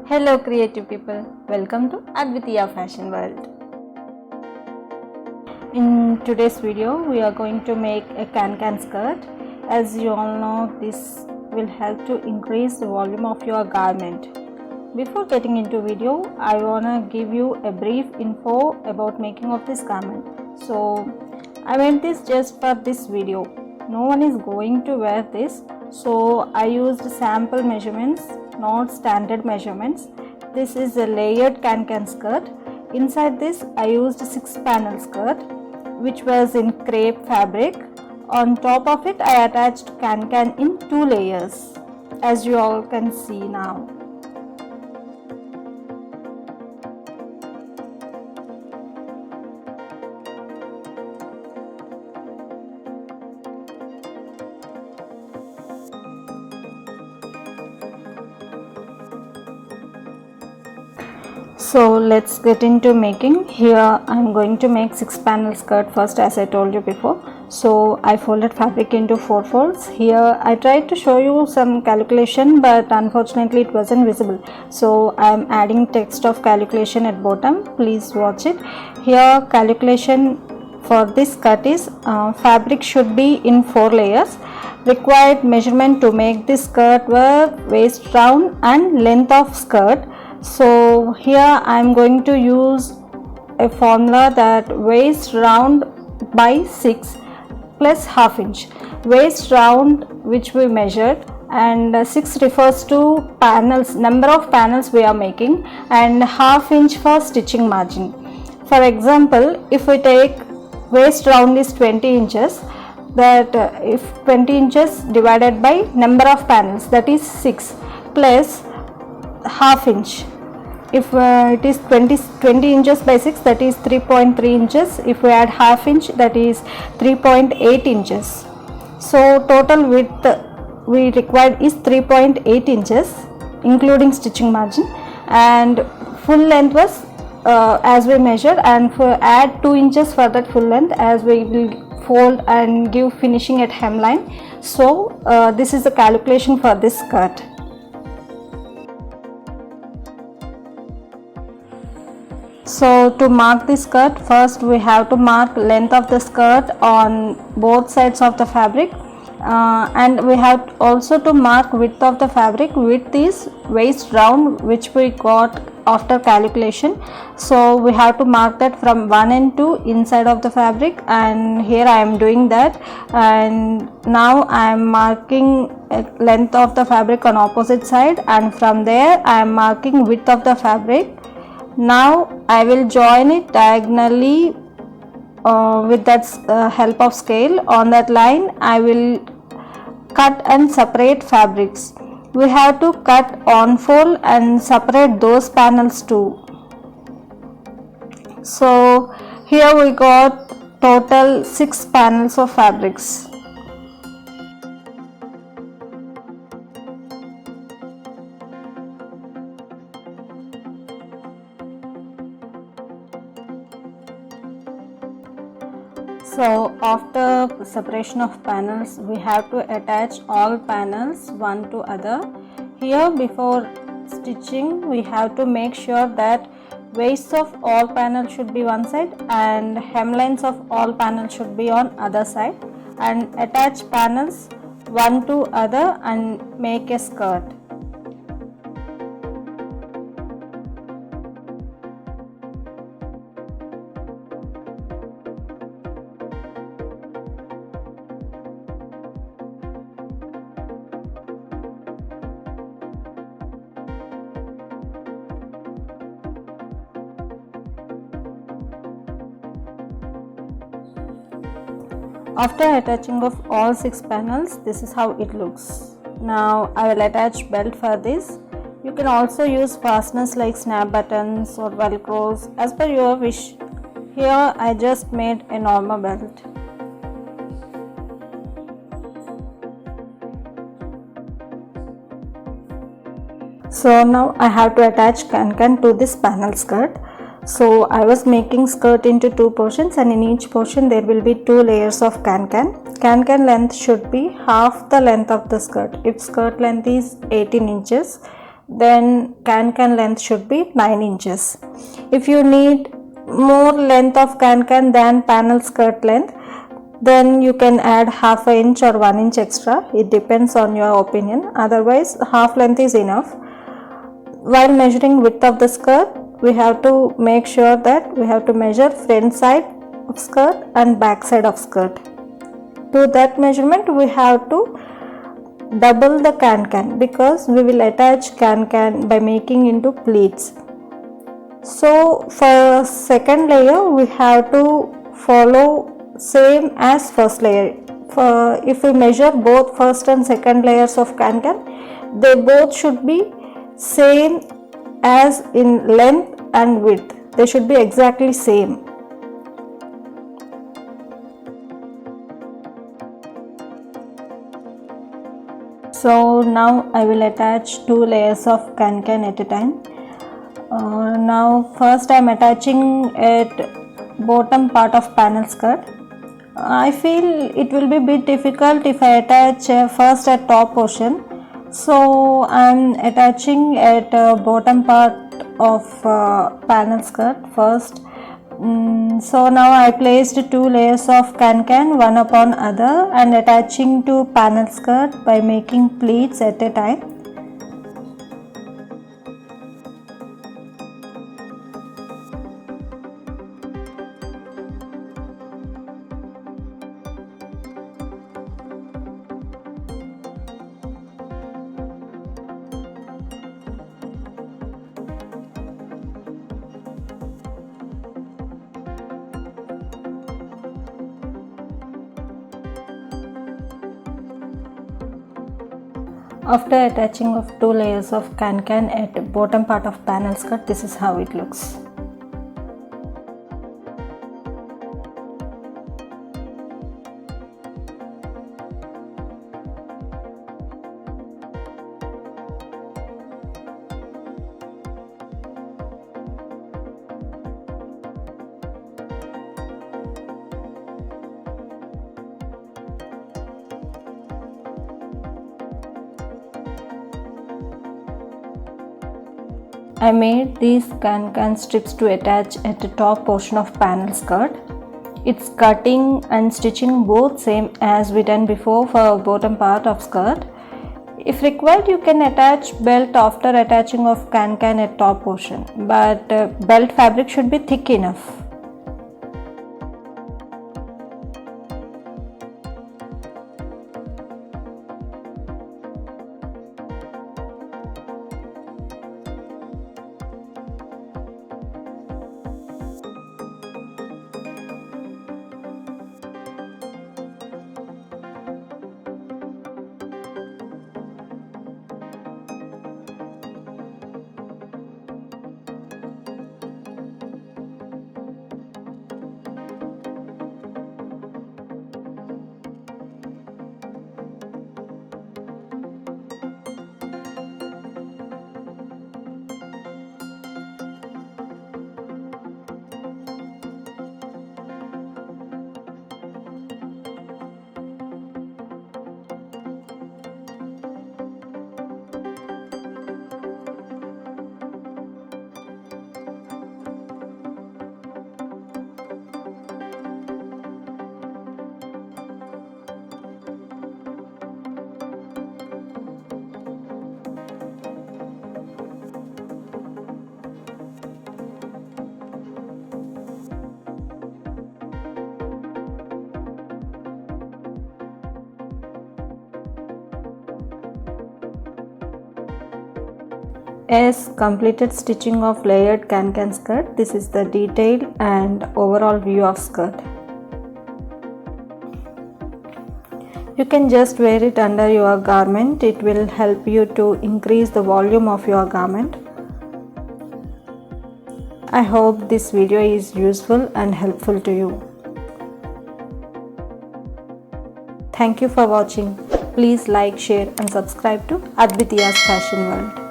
Hello creative people, welcome to Advitiya Fashion World. In today's video we are going to make a can skirt. As you all know, this will help to increase the volume of your garment. Before getting into video, I wanna give you a brief info about making of this garment. So I made this just for this video. No one is going to wear this, so I used sample measurements, not standard measurements. This is a layered can skirt. Inside this I used 6-panel skirt which was in crepe fabric. On top of it I attached can in 2 layers, as you all can see now. So let's get into making. Here I am going to make 6-panel skirt first, as I told you before. So I folded fabric into 4 folds. Here I tried to show you some calculation, but unfortunately it wasn't visible. So I am adding text of calculation at bottom. Please watch it. Here calculation for this skirt is fabric should be in 4 layers. Required measurement to make this skirt were waist round and length of skirt. So here I am going to use a formula that waist round by 6 plus half inch. Waist round which we measured, and 6 refers to panels, number of panels we are making, and half inch for stitching margin. For example, if we take waist round is 20 inches, that if 20 inches divided by number of panels, that is 6, plus half inch. If it is 20 inches by 6, that is 3.3 inches. If we add half inch, that is 3.8 inches. So total width we required is 3.8 inches including stitching margin, and full length was as we measured, and for add 2 inches for that full length as we will fold and give finishing at hemline. So this is the calculation for this skirt. So to mark the skirt, first we have to mark length of the skirt on both sides of the fabric, and we have also to mark width of the fabric. Width is waist round which we got after calculation, so we have to mark that from 1 and 2 inside of the fabric, and here I am doing that. And now I am marking length of the fabric on opposite side, and from there I am marking width of the fabric. Now I will join it diagonally with that help of scale. On that line I will cut and separate fabrics. We have to cut on fold and separate those panels too. So here we got total 6 panels of fabrics. So after separation of panels, we have to attach all panels one to other. Here before stitching we have to make sure that waists of all panels should be one side and hemlines of all panels should be on other side, and attach panels one to other and make a skirt. After attaching of all 6 panels, this is how it looks. Now I will attach belt for this. You can also use fasteners like snap buttons or velcros as per your wish. Here I just made a normal belt. So now I have to attach can to this panel skirt. So I was making skirt into 2 portions, and in each portion there will be 2 layers of can. Can length should be half the length of the skirt. If skirt length is 18 inches, then can length should be 9 inches. If you need more length of can than panel skirt length, then you can add half an inch or 1 inch extra. It depends on your opinion. Otherwise, half length is enough. While measuring width of the skirt, we have to make sure that we have to measure front side of skirt and back side of skirt. To that measurement, we have to double the can because we will attach can by making into pleats. So for second layer, we have to follow same as first layer. If we measure both first and second layers of can, they both should be same as in length and width. They should be exactly same. So now I will attach 2 layers of can at a time. Now first I am attaching at bottom part of panel skirt. I feel it will be a bit difficult if I attach first at top portion. So I am attaching at bottom part of panel skirt first. So now I placed 2 layers of can one upon other and attaching to panel skirt by making pleats at a time. After attaching of 2 layers of can at bottom part of panel skirt, this is how it looks. I made these can strips to attach at the top portion of panel skirt. It's cutting and stitching both same as we done before for bottom part of skirt. If required, you can attach belt after attaching of can at top portion, but belt fabric should be thick enough. As completed stitching of layered can skirt, this is the detail and overall view of skirt. You can just wear it under your garment. It will help you to increase the volume of your garment. I hope this video is useful and helpful to you. Thank you for watching. Please like, share and subscribe to Advitiya's Fashion World.